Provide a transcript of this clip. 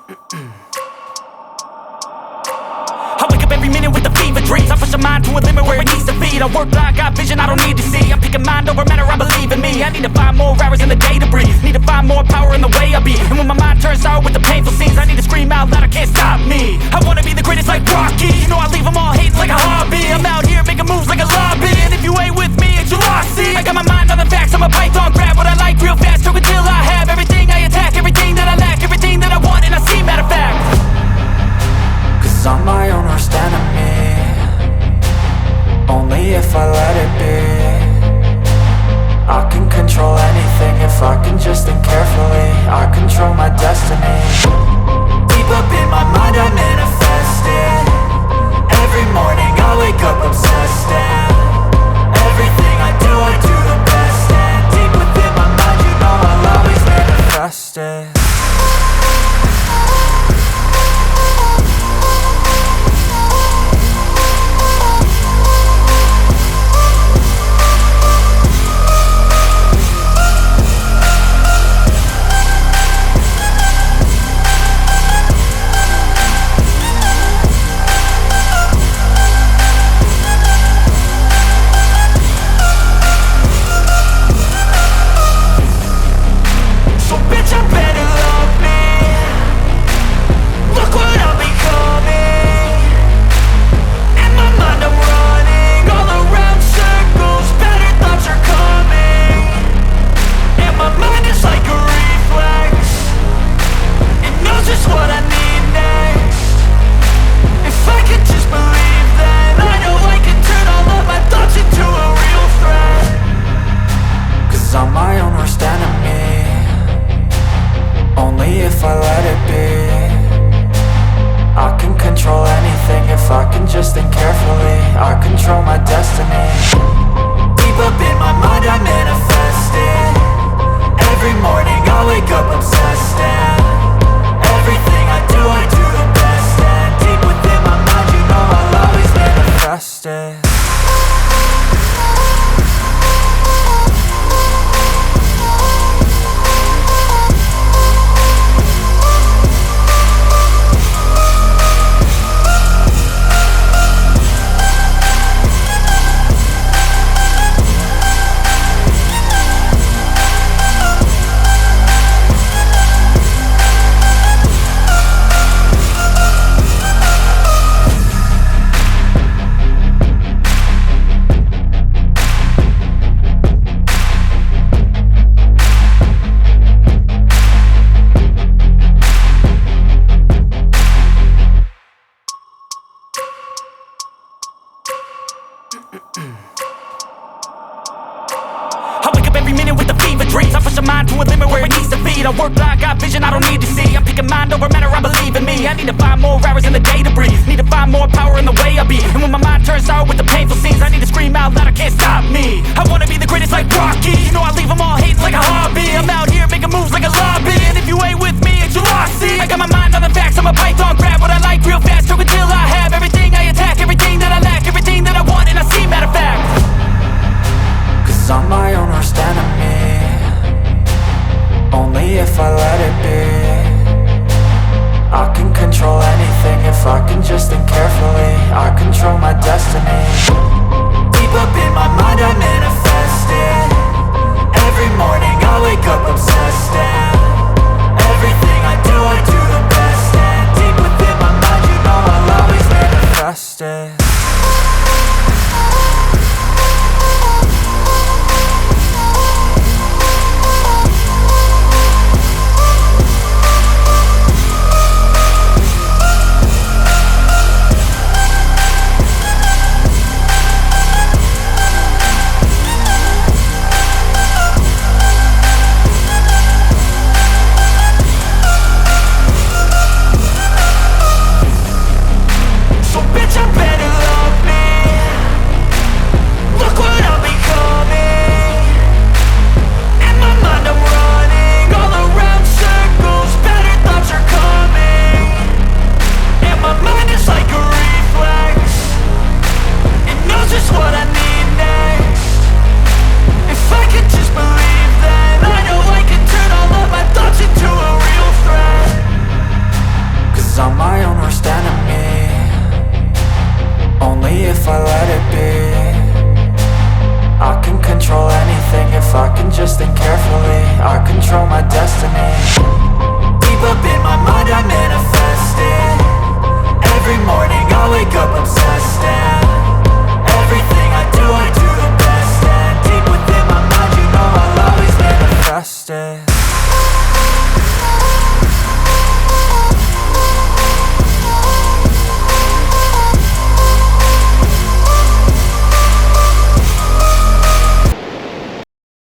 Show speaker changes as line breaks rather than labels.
I wake up every minute with the fever dreams. I push my mind to a limit where it needs to be. I work blind, got vision I don't need to see. I'm picking mind over matter, I believe in me. I need to find more hours in the day to breathe. Need to find more power in the way I be. And when my mind turns sour with the painful scenes, I need to scream out loud, I can't stop me. I wanna be the greatest like Rocky. You know I leave them all hating like a hobby. I'm out here making moves like a lobby. And if you ain't with me, it's your loss, see. I got my mind on the facts, I'm a python. Grab what I like real fast, choke until I have everything I attack. Everything that I lack, everything that I want, and I see, matter of fact.
Cause I'm my own worst enemy. Only if I let it be. I can control anything if I can just think carefully. I control my destiny. Deep up in my mind I manifest it. Every morning I wake up obsessed, and everything I do the best. And deep within my mind you know I'll always manifest it. I'm my own worst enemy. Only if I let it be. I can control anything if I can just think carefully. I control my destiny. Deep up in my mind I manifest it. Every morning I wake up obsessed, and everything I do the best. And deep within my mind you know I'll always manifest it.
I wake up every minute with the fever dreams. I push my mind to a limit where it needs to be. I work blind, got vision I don't need to see. I'm picking mind over matter, I believe in me. I need to find more hours in the day to breathe. Need to find more power in the way I be. And when my mind turns sour with the painful scenes, I need to scream out loud, I can't stop me. I wanna be the greatest like Rocky. You know I leave them all hating like a hobby. I'm out here making moves like a lobby. And if you ain't with me, it's your loss, see. I got my mind on the facts, I'm a python. Grab what I like real fast, choke until I have everything I attack. Everything that I lack, everything that I want, and I see, matter of fact.
Cause I'm my own worst enemy. Only if I let it be. I can control anything if I can just think carefully. I control my destiny. Deep up in my mind I manifest it. Every morning I wake up obsessed.